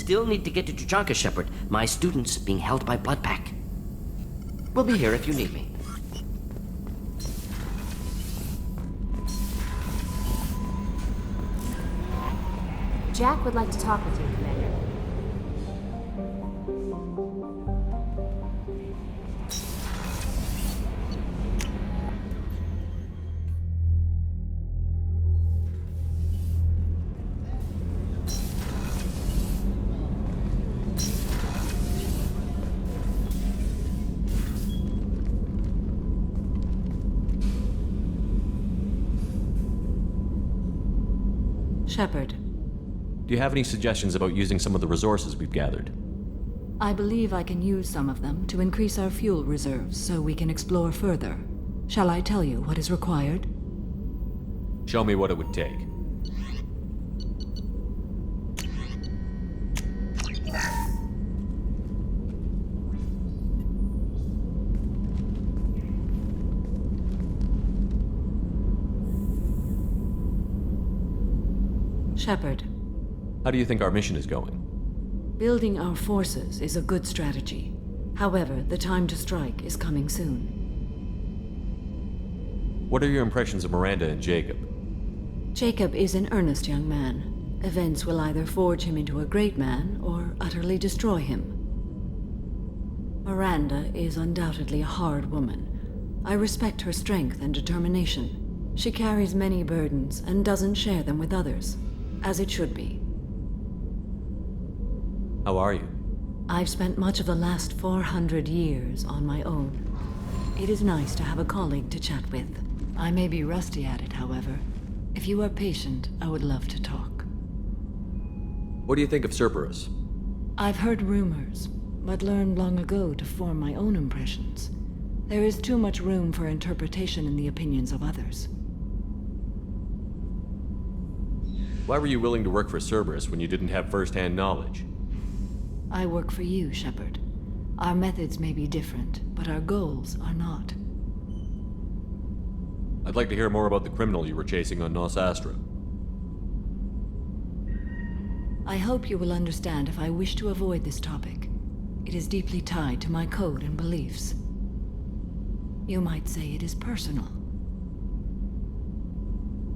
Still need to get to Tuchanka, Shepard. My student's being held by Bloodpack. We'll be here if you need me. Jack would like to talk with you, Commander. Shepard. Do you have any suggestions about using some of the resources we've gathered? I believe I can use some of them to increase our fuel reserves so we can explore further. Shall I tell you what is required? Show me what it would take. Shepard. How do you think our mission is going? Building our forces is a good strategy. However, the time to strike is coming soon. What are your impressions of Miranda and Jacob? Jacob is an earnest young man. Events will either forge him into a great man or utterly destroy him. Miranda is undoubtedly a hard woman. I respect her strength and determination. She carries many burdens and doesn't share them with others, as it should be. How are you? I've spent much of the last 400 years on my own. It is nice to have a colleague to chat with. I may be rusty at it, however. If you are patient, I would love to talk. What do you think of Cerberus? I've heard rumors, but learned long ago to form my own impressions. There is too much room for interpretation in the opinions of others. Why were you willing to work for Cerberus when you didn't have first-hand knowledge? I work for you, Shepard. Our methods may be different, but our goals are not. I'd like to hear more about the criminal you were chasing on Nos Astra. I hope you will understand if I wish to avoid this topic. It is deeply tied to my code and beliefs. You might say it is personal.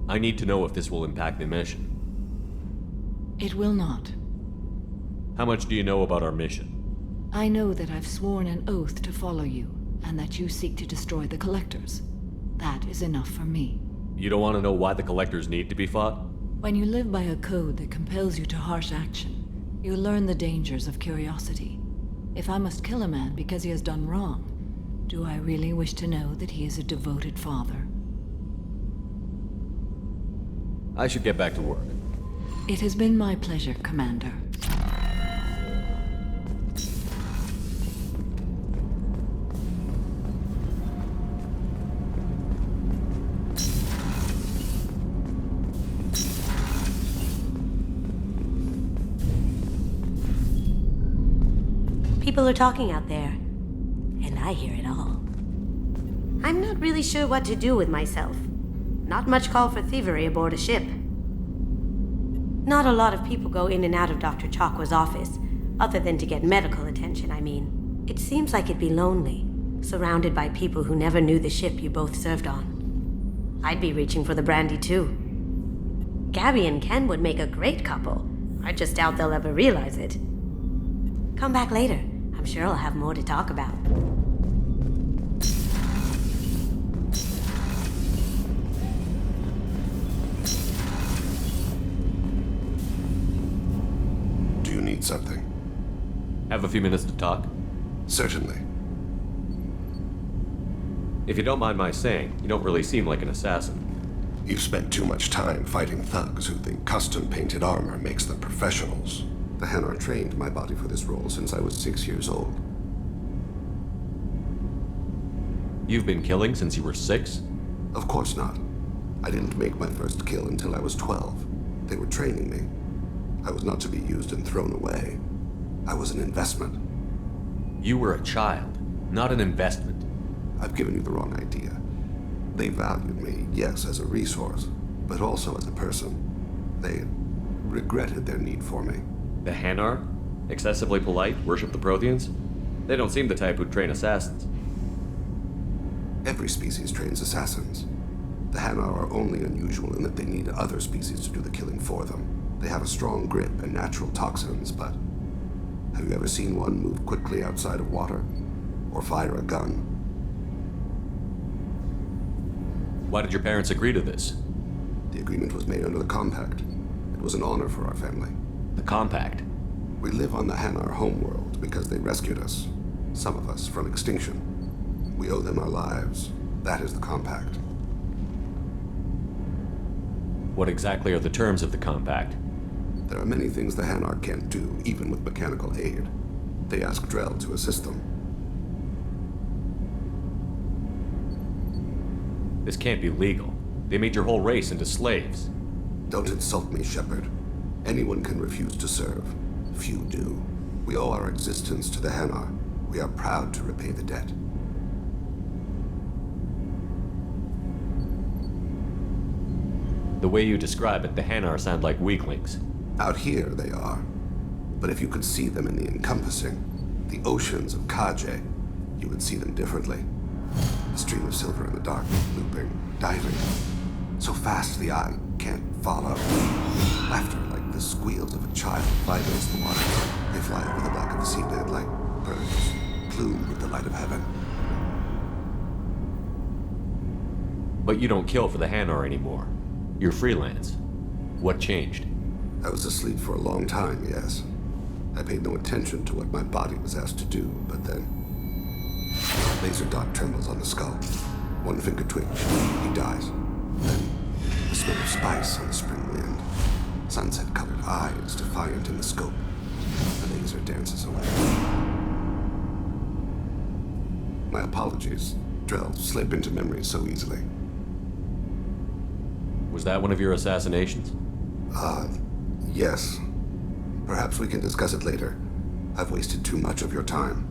I need to know if this will impact the mission. It will not. How much do you know about our mission? I know that I've sworn an oath to follow you, and that you seek to destroy the Collectors. That is enough for me. You don't want to know why the Collectors need to be fought? When you live by a code that compels you to harsh action, you learn the dangers of curiosity. If I must kill a man because he has done wrong, do I really wish to know that he is a devoted father? I should get back to work. It has been my pleasure, Commander. People are talking out there, and I hear it all. I'm not really sure what to do with myself. Not much call for thievery aboard a ship. Not a lot of people go in and out of Dr. Chakwa's office, other than to get medical attention, I mean. It seems like it'd be lonely, surrounded by people who never knew the ship you both served on. I'd be reaching for the brandy too. Gabby and Ken would make a great couple. I just doubt they'll ever realize it. Come back later. I'm sure I'll have more to talk about. Do you need something? Have a few minutes to talk? Certainly. If you don't mind my saying, you don't really seem like an assassin. You've spent too much time fighting thugs who think custom-painted armor makes them professionals. The Hanar trained my body for this role since I was 6 years old. You've been killing since you were 6? Of course not. I didn't make my first kill until I was 12. They were training me. I was not to be used and thrown away. I was an investment. You were a child, not an investment. I've given you the wrong idea. They valued me, yes, as a resource, but also as a person. They regretted their need for me. The Hanar? Excessively polite? Worship the Protheans? They don't seem the type who'd train assassins. Every species trains assassins. The Hanar are only unusual in that they need other species to do the killing for them. They have a strong grip and natural toxins, but have you ever seen one move quickly outside of water? Or fire a gun? Why did your parents agree to this? The agreement was made under the Compact. It was an honor for our family. The Compact? We live on the Hanar homeworld because they rescued us, some of us, from extinction. We owe them our lives. That is the Compact. What exactly are the terms of the Compact? There are many things the Hanar can't do, even with mechanical aid. They ask Drell to assist them. This can't be legal. They made your whole race into slaves. Don't insult me, Shepard. Anyone can refuse to serve. Few do. We owe our existence to the Hanar. We are proud to repay the debt. The way you describe it, the Hanar sound like weaklings. Out here, they are. But if you could see them in the encompassing, the oceans of Kaje, you would see them differently. A stream of silver in the dark, looping, diving. So fast the eye can't follow. Laughter like the squeals of a child vibrates the water. They fly over the black of the seabed like birds, plumed with the light of heaven. But you don't kill for the Hanar anymore. You're freelance. What changed? I was asleep for a long time, yes. I paid no attention to what my body was asked to do, but then... Laser dot trembles on the skull. One finger twitch. He dies. Then, the smell of spice on the spring wind. Sunset-colored eyes defiant in the scope. The laser dances away. My apologies. Drell slip into memory so easily. Was that one of your assassinations? Yes. Perhaps we can discuss it later. I've wasted too much of your time.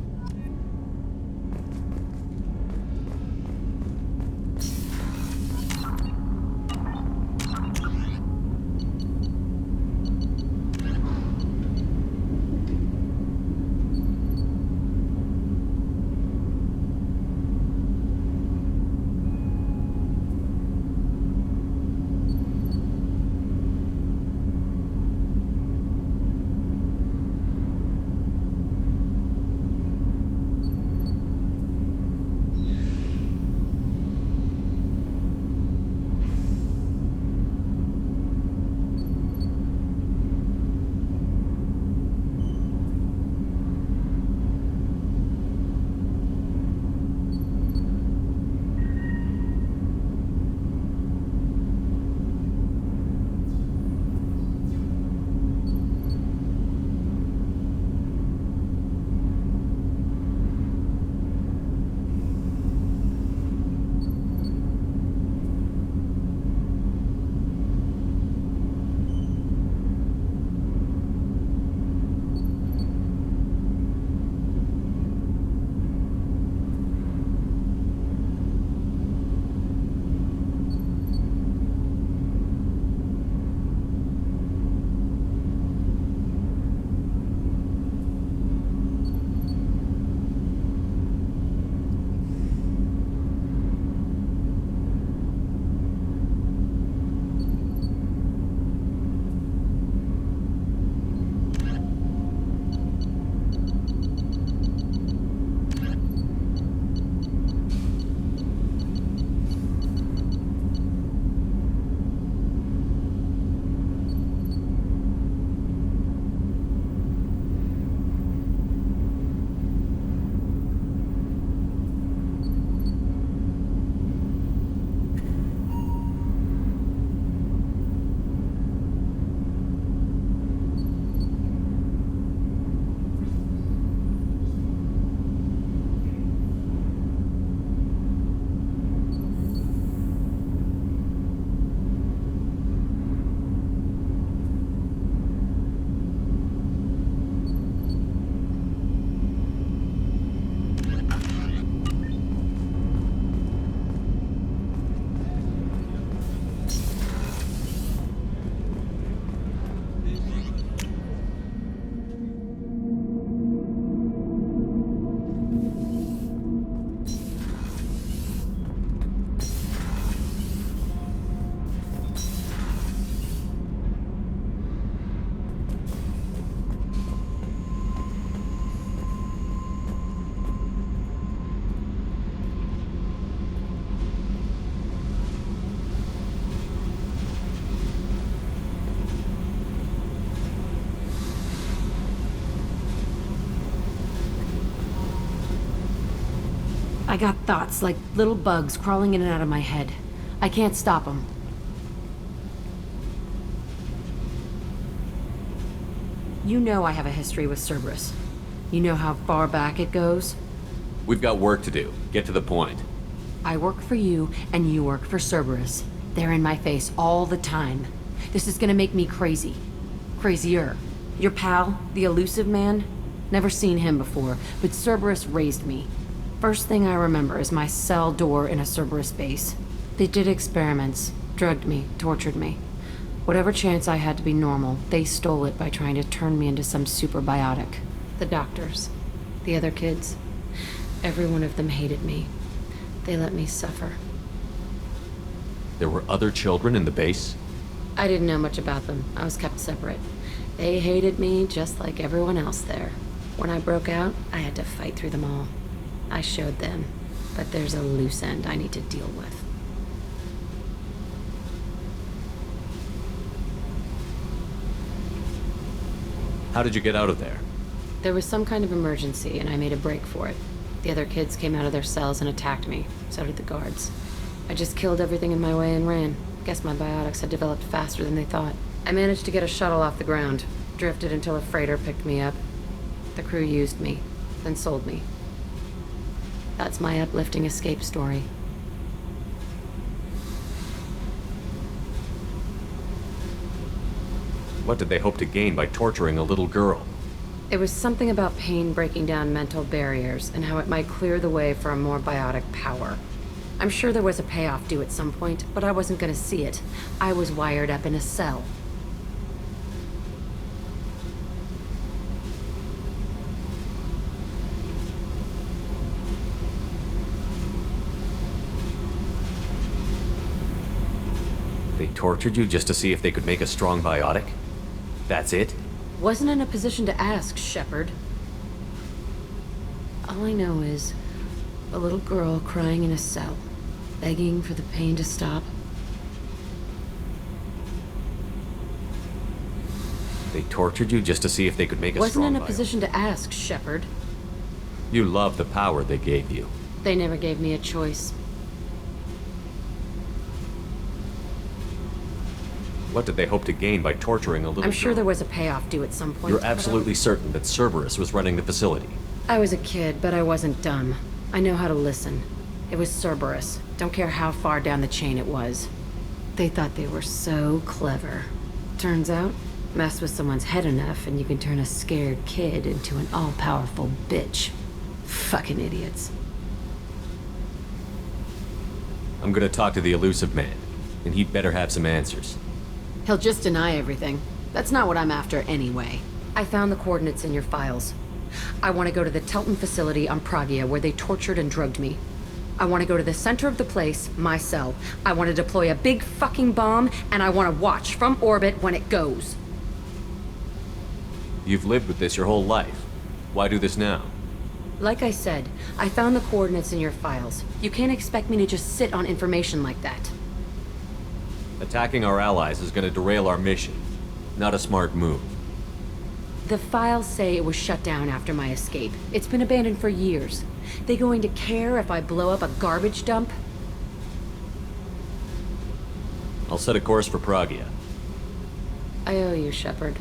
I got thoughts like little bugs crawling in and out of my head. I can't stop them. You know I have a history with Cerberus. You know how far back it goes? We've got work to do. Get to the point. I work for you, and you work for Cerberus. They're in my face all the time. This is gonna make me crazy. Crazier. Your pal, the elusive man? Never seen him before, but Cerberus raised me. First thing I remember is my cell door in a Cerberus base. They did experiments, drugged me, tortured me. Whatever chance I had to be normal, they stole it by trying to turn me into some superbiotic. The doctors, the other kids, every one of them hated me. They let me suffer. There were other children in the base? I didn't know much about them. I was kept separate. They hated me just like everyone else there. When I broke out, I had to fight through them all. I showed them, but there's a loose end I need to deal with. How did you get out of there? There was some kind of emergency, and I made a break for it. The other kids came out of their cells and attacked me. So did the guards. I just killed everything in my way and ran. Guess my biotics had developed faster than they thought. I managed to get a shuttle off the ground. Drifted until a freighter picked me up. The crew used me, then sold me. That's my uplifting escape story. What did they hope to gain by torturing a little girl? It was something about pain breaking down mental barriers and how it might clear the way for a more biotic power. I'm sure there was a payoff due at some point, but I wasn't gonna see it. I was wired up in a cell. They tortured you just to see if they could make a strong biotic? That's it? Wasn't in a position to ask, Shepard. All I know is a little girl crying in a cell, begging for the pain to stop. They tortured you just to see if they could make a Wasn't strong in a biotic? position to ask, Shepard. You love the power they gave you. They never gave me a choice. What did they hope to gain by torturing a little girl? I'm sure there was a payoff due at some point. You're but absolutely certain that Cerberus was running the facility. I was a kid, but I wasn't dumb. I know how to listen. It was Cerberus. Don't care how far down the chain it was. They thought they were so clever. Turns out, mess with someone's head enough and you can turn a scared kid into an all-powerful bitch. Fucking idiots. I'm gonna talk to the elusive man, and he'd better have some answers. He'll just deny everything. That's not what I'm after anyway. I found the coordinates in your files. I want to go to the Telton facility on Pragia where they tortured and drugged me. I want to go to the center of the place, my cell. I want to deploy a big fucking bomb, and I want to watch from orbit when it goes. You've lived with this your whole life. Why do this now? Like I said, I found the coordinates in your files. You can't expect me to just sit on information like that. Attacking our allies is gonna derail our mission. Not a smart move. The files say it was shut down after my escape. It's been abandoned for years. They going to care if I blow up a garbage dump? I'll set a course for Pragia. I owe you, Shepard.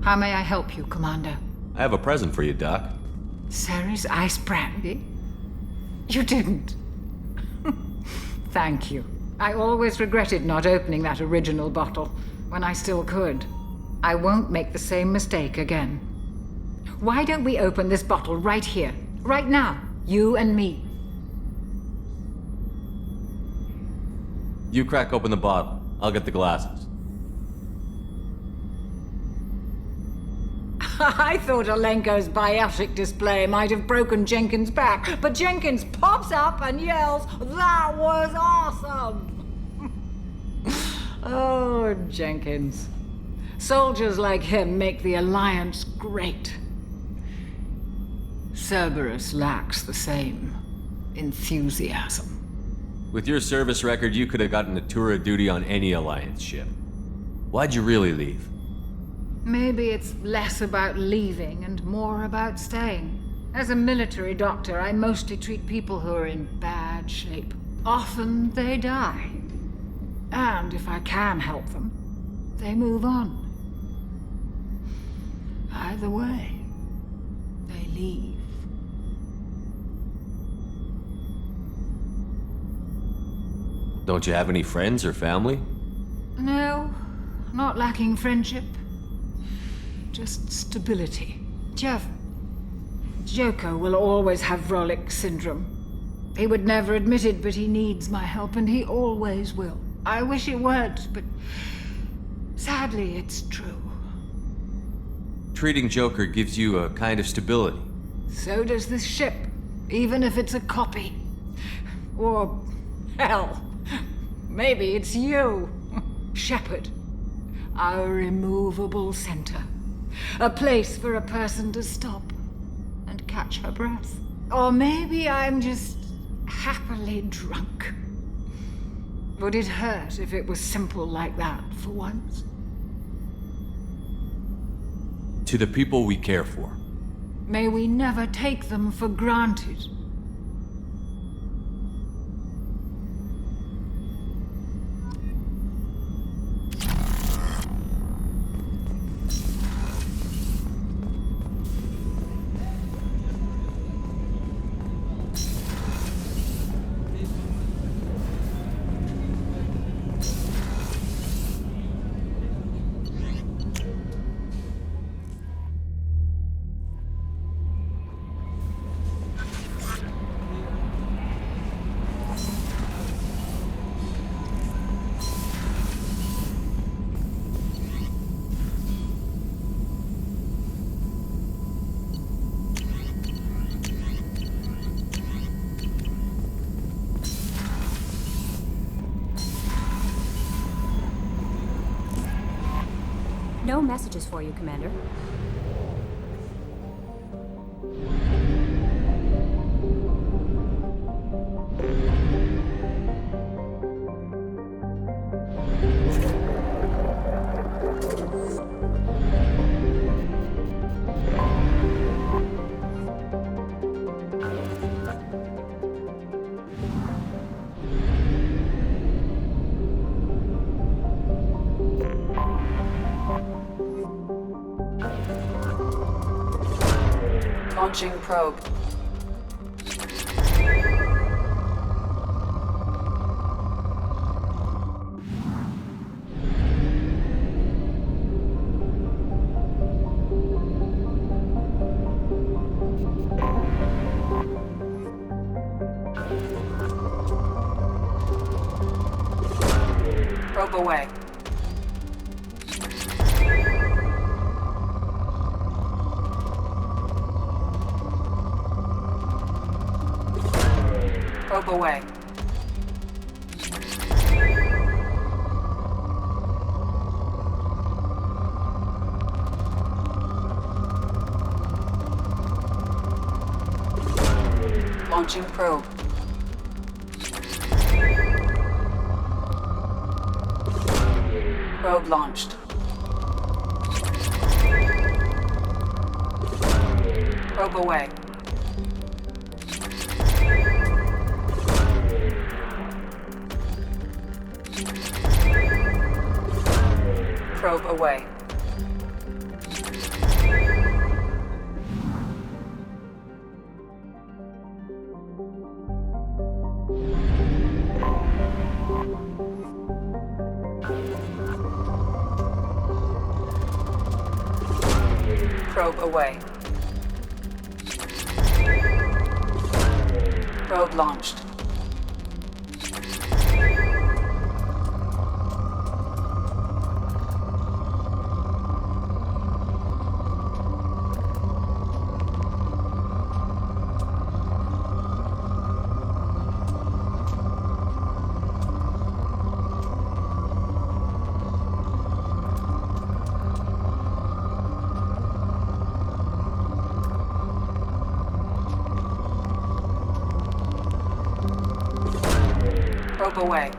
How may I help you, Commander? I have a present for you, Doc. Sarah's ice brandy? You didn't. Thank you. I always regretted not opening that original bottle when I still could. I won't make the same mistake again. Why don't we open this bottle right here, right now? You and me. You crack open the bottle. I'll get the glasses. I thought Alenko's biotic display might have broken Jenkins' back, but Jenkins pops up and yells, "That was awesome!" Oh, Jenkins. Soldiers like him make the Alliance great. Cerberus lacks the same enthusiasm. With your service record, you could have gotten a tour of duty on any Alliance ship. Why'd you really leave? Maybe it's less about leaving and more about staying. As a military doctor, I mostly treat people who are in bad shape. Often they die. And if I can help them, they move on. Either way, they leave. Don't you have any friends or family? No, not lacking friendship. Just stability. Jeff, Joko will always have Vrolik syndrome. He would never admit it, but he needs my help, and he always will. I wish it weren't, but sadly, it's true. Treating Joker gives you a kind of stability. So does this ship, even if it's a copy. Or, hell, maybe it's you, Shepard. Our immovable center. A place for a person to stop and catch her breath. Or maybe I'm just happily drunk. Would it hurt if it was simple like that for once? To the people we care for. May we never take them for granted. No messages for you, Commander. Launching probe. Probe away. Probe away. Launching probe. Probe launched. Probe away. Probe away. Probe away. Probe launched. Probe away.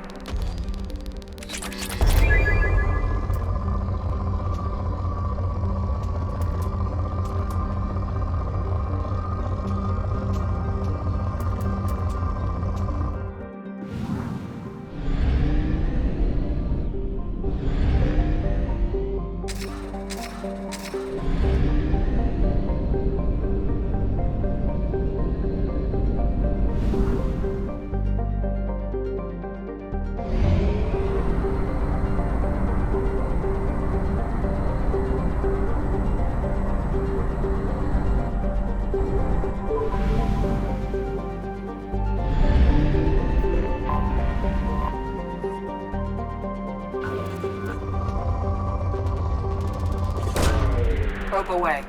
Probe away.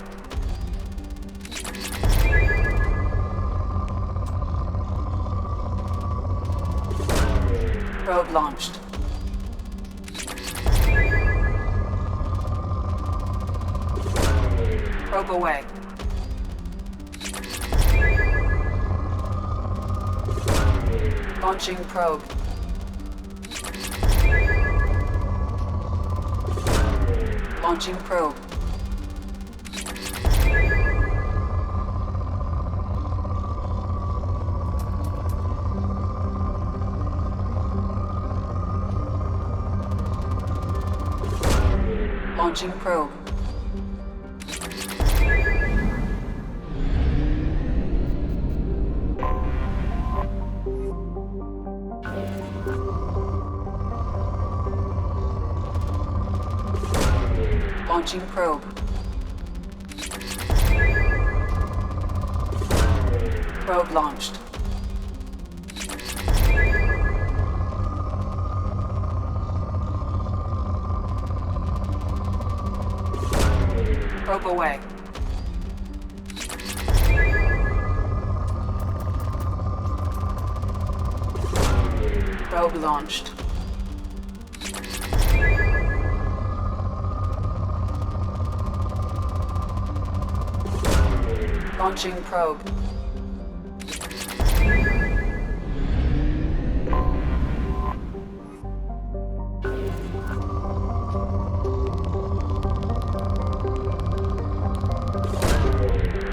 Probe launched. Probe away. Launching probe. Launching probe. Launching probe. Launching probe. Probe launched. Probe away. Probe launched. Launching probe.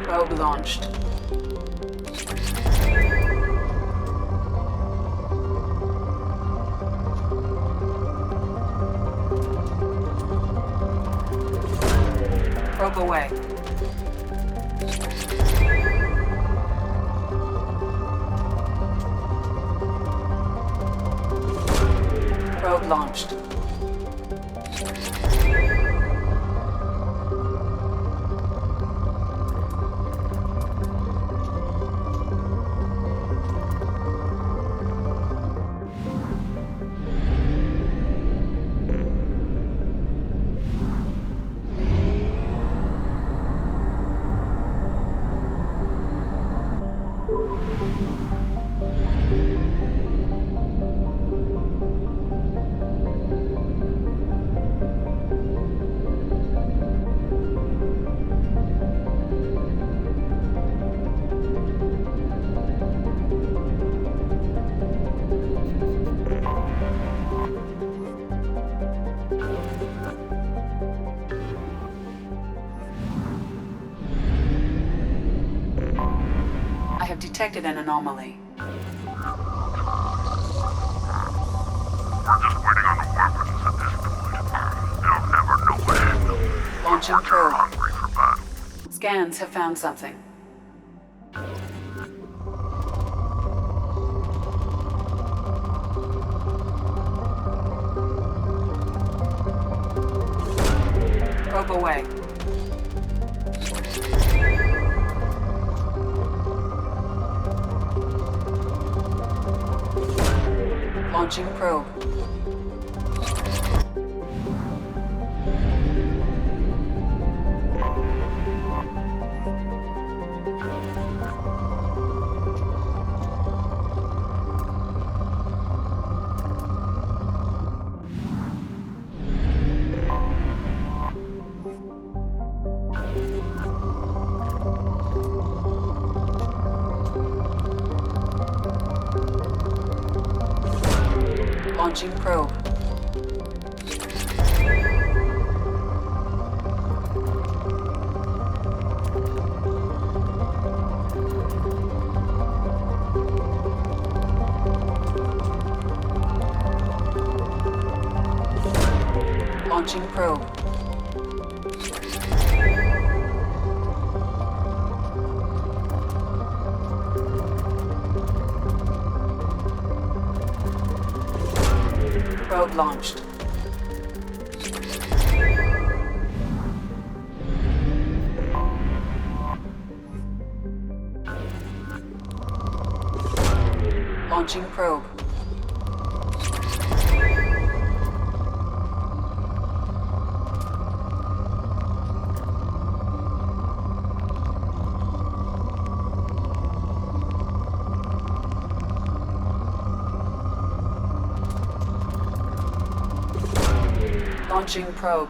Probe launched. Probe away. Probe launched. I have detected an anomaly. We're just waiting on the weapons at this point. They'll never know what hit them. Launching They're probe. hungry for battle. Scans have found something. Probe away. Launching probe. Launching probe. Launching probe. Probe launched. Launching probe. Launching probe.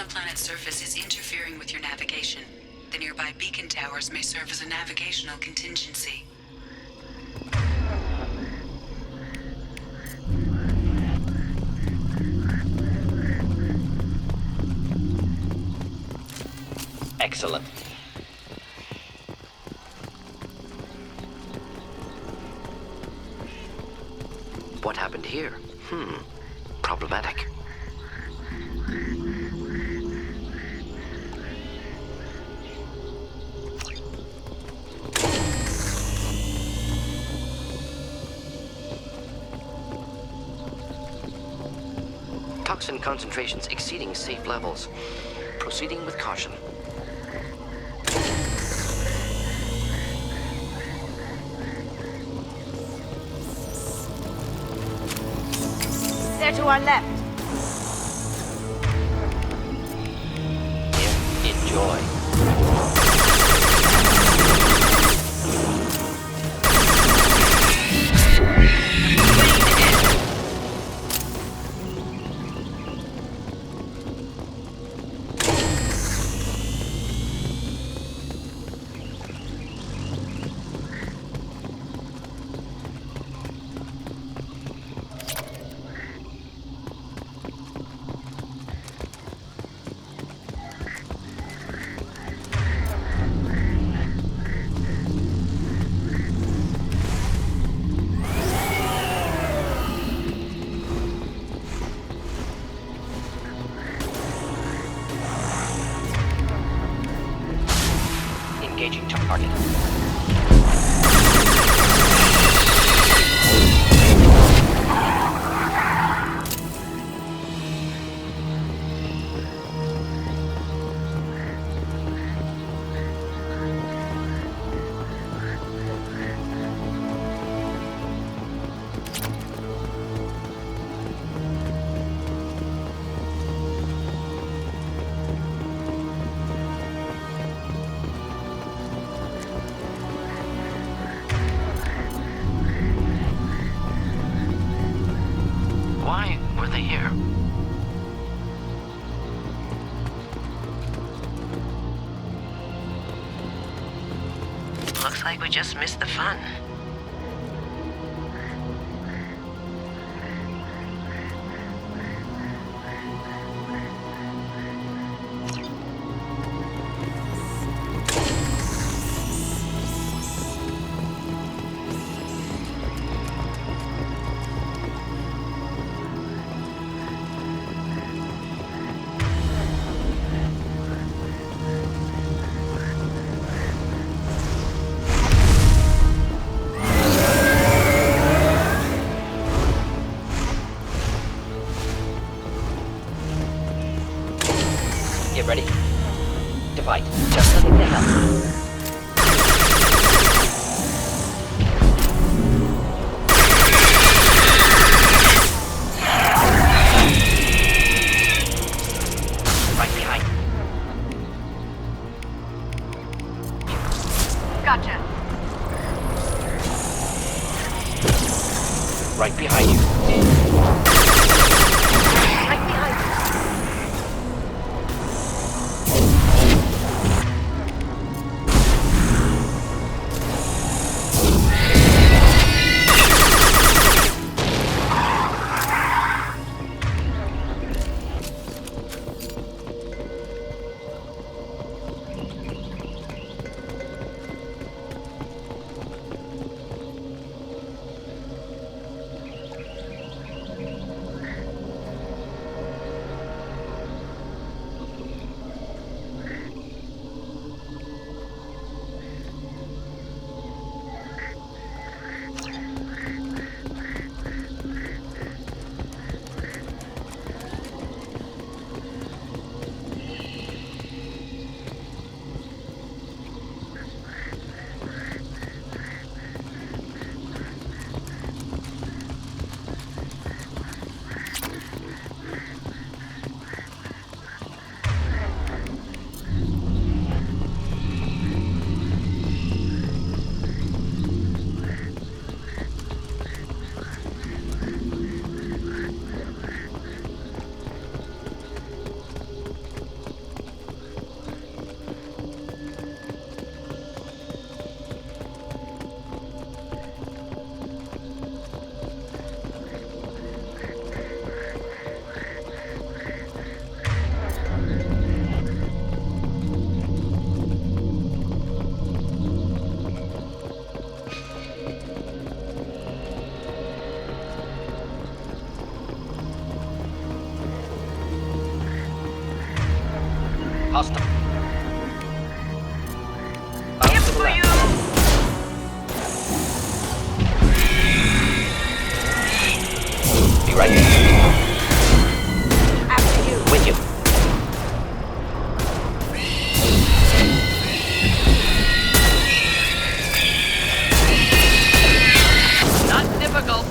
the planet's surface is interfering with your navigation. The nearby beacon towers may serve as a navigational contingency. Excellent. What happened here? Problematic. Toxin concentrations exceeding safe levels. Proceeding with caution. They're to our left. Enjoy. Engaging target. Why were they here? Looks like we just missed the fun. Get ready. To fight. Just nothing to help. Right behind. Gotcha. Right behind you. Right behind you. Hostile. Bound to the left. Be right here. After you. With you. Not difficult.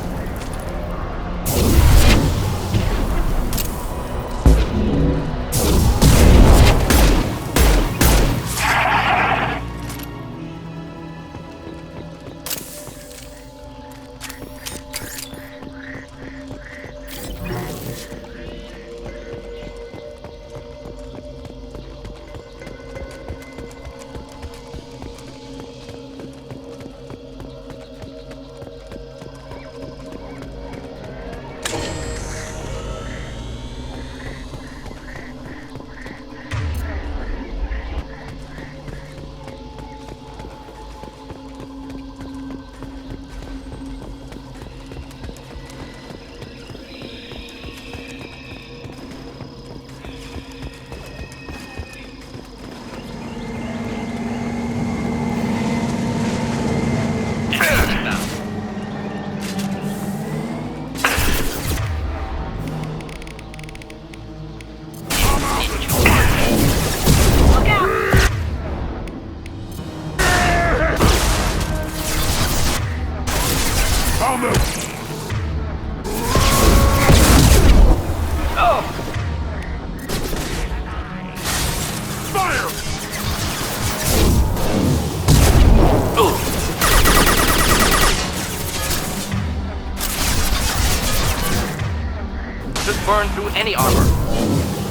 Just burn through any armor.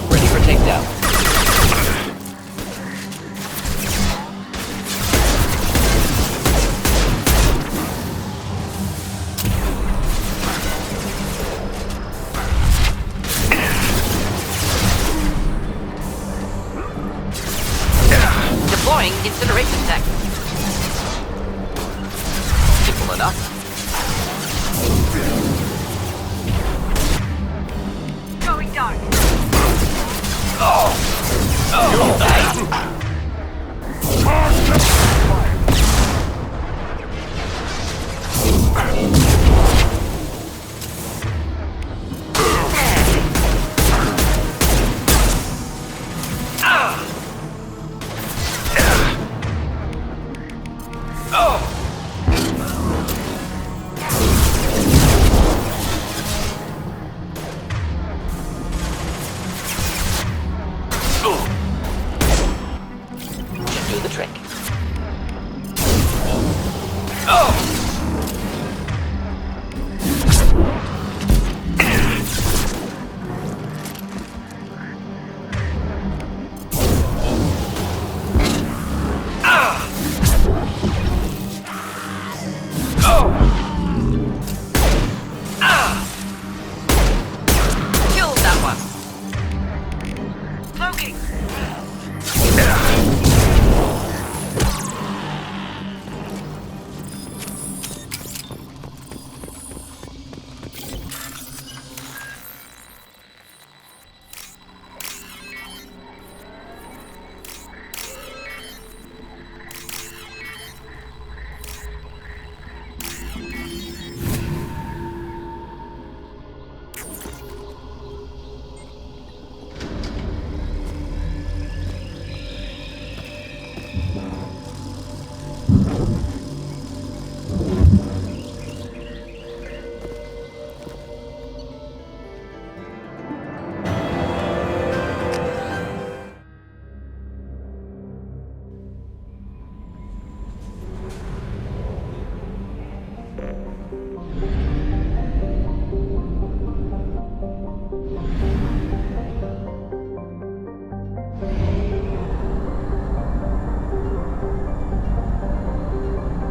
Ready for takedown. Deploying incineration tech. Simple enough. Going dark. You'll die. Do the trick. Kill that one. Cloaking.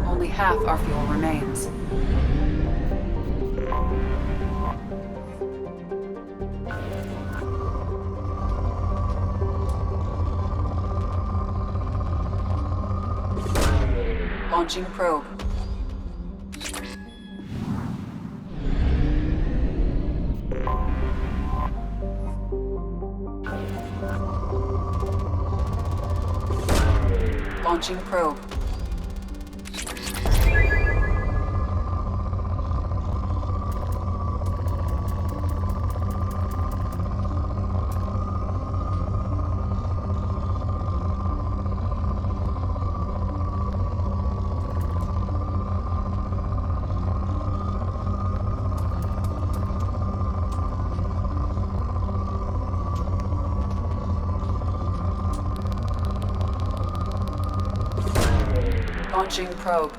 Only half our fuel remains. Launching probe. Launching probe. Launching probe.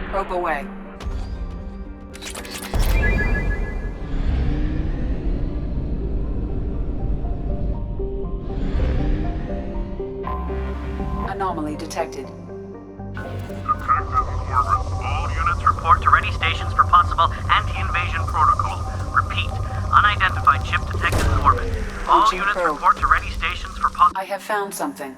Probe away. Anomaly detected. All units report to ready stations for possible anti-invasion protocol. Repeat, unidentified ship detected in orbit. All Launching units probe. report to ready stations for possible... I have found something.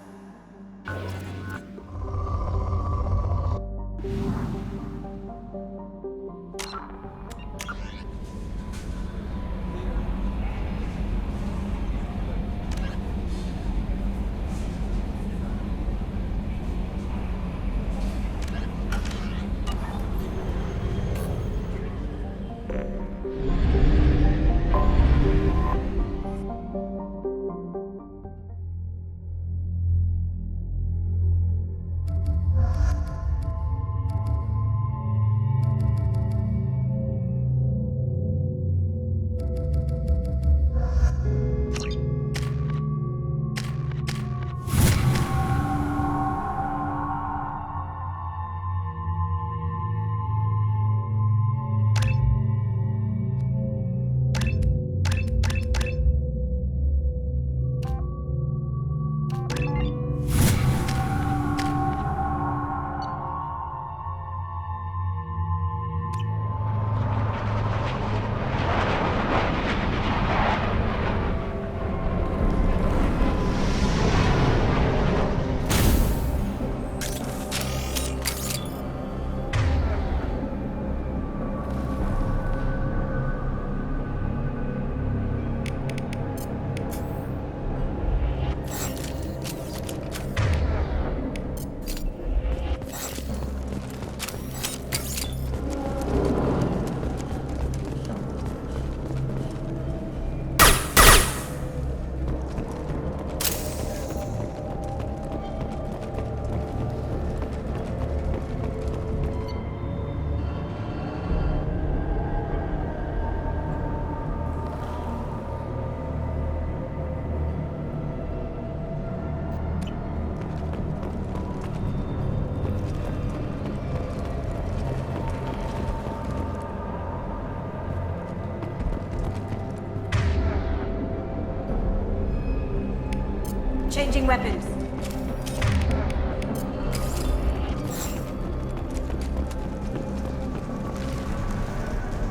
Changing weapons.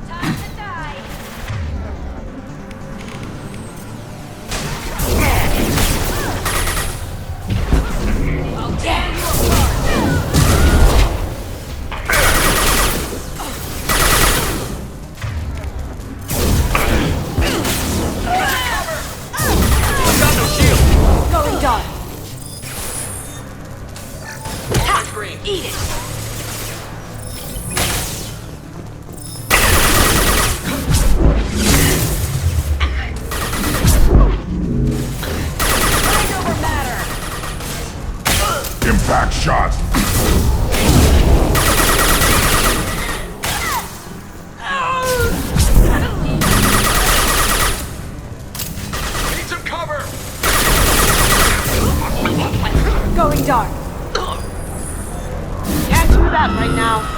Time to die. I'll tear you apart. Got no shield! Going dark. Eat it! Impact shot! Need some cover! Going dark. Can't do that right now.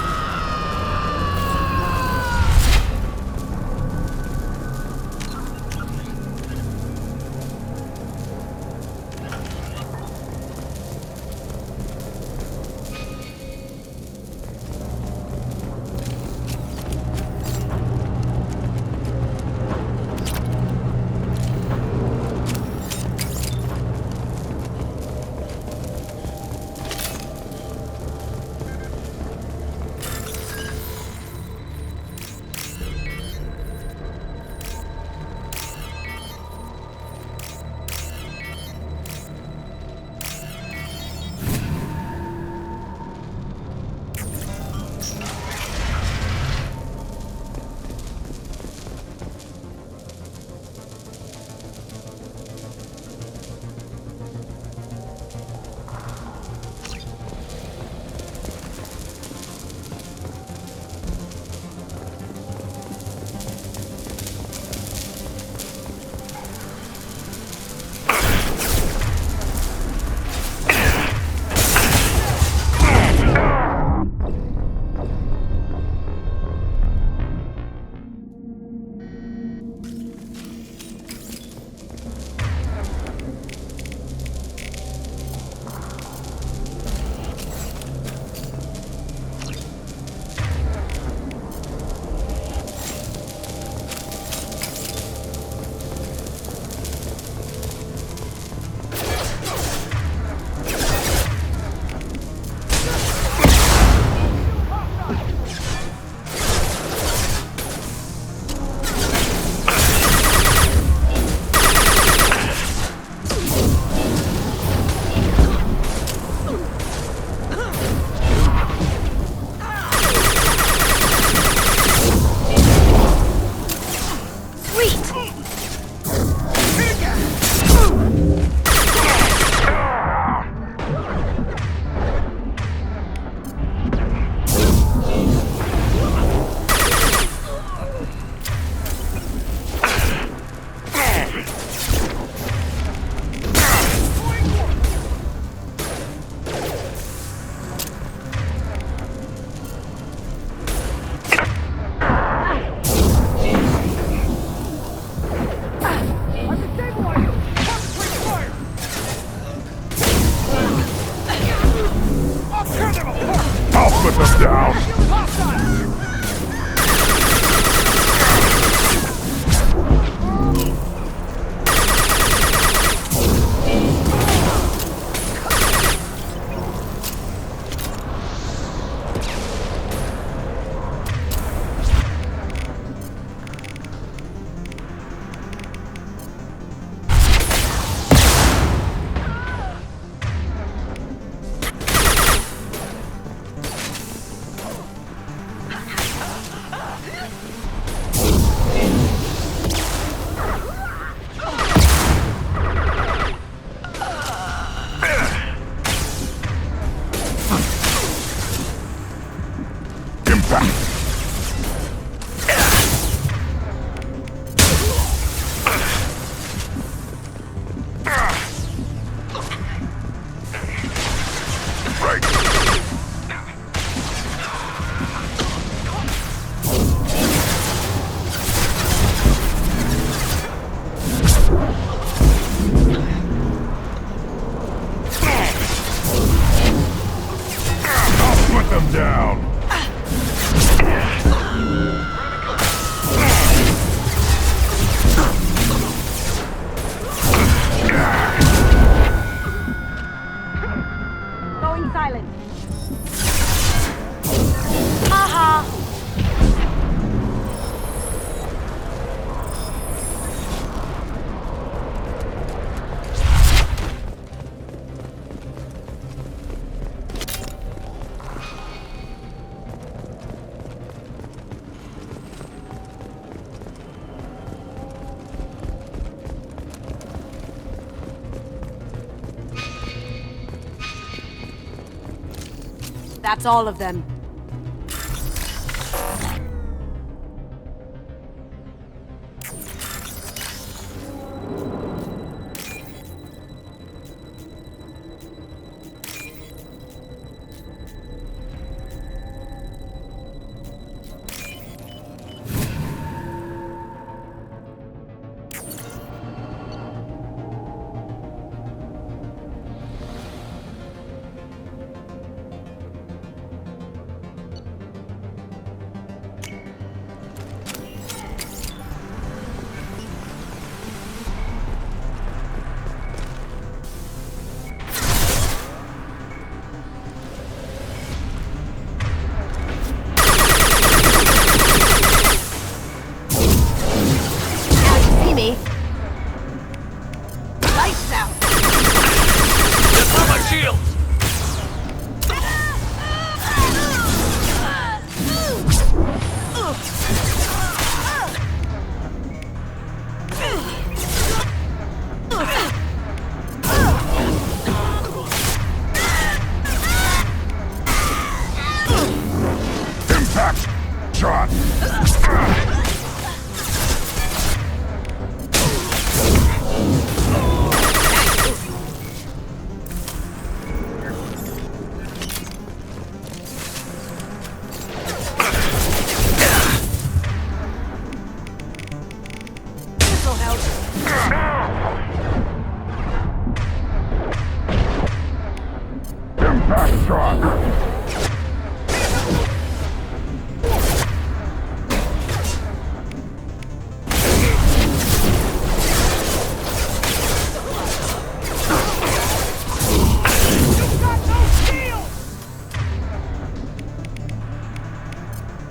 That's all of them.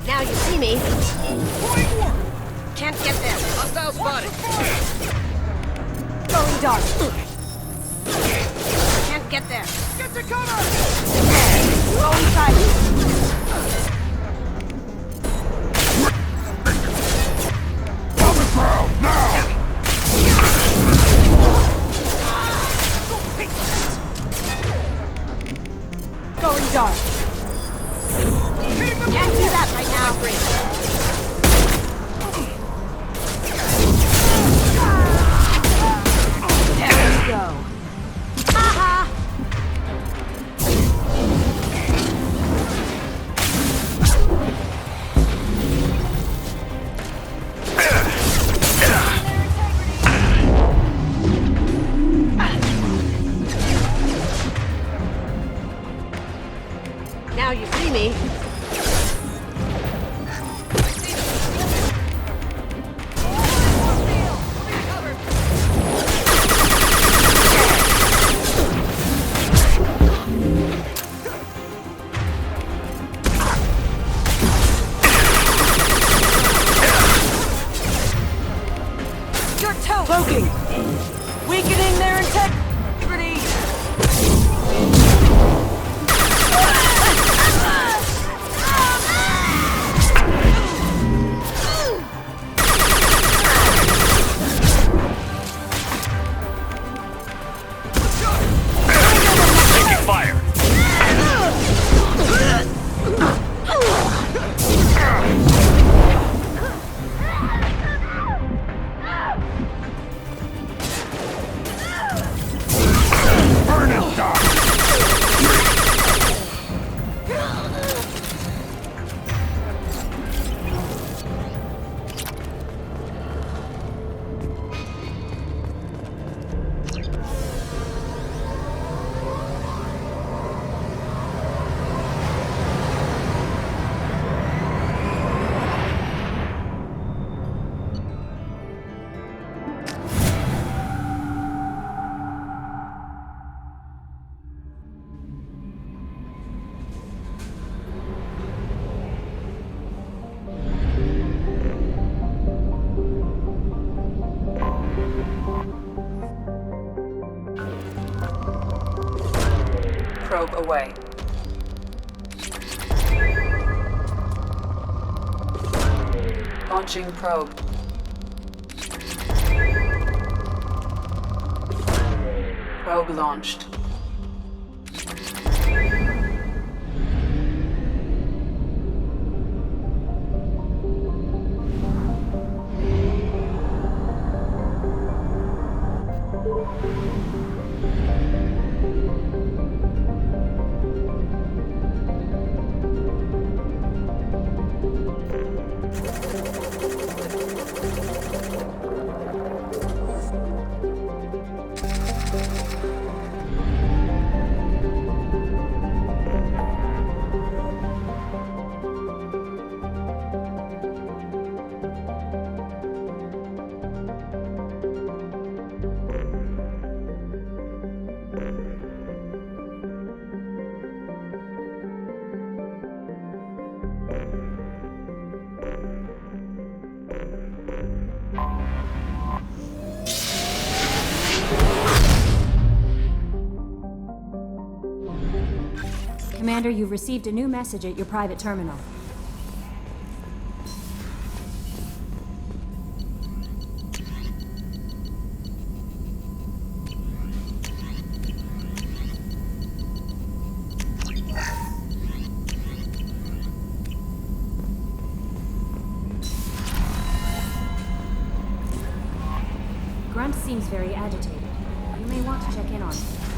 Now you see me. Can't get there. Hostile spotted. Going dark. Can't get there. Get to cover! Going silent. On the ground, now! Going dark. Can't do that right now. There we go. Ha-ha! Now you see me. Your toe poking, weakening their integrity. Taking fire! Burn it, Doc! Probe away. Launching probe. Probe launched. Commander, you've received a new message at your private terminal. Grunt seems very agitated. You may want to check in on him.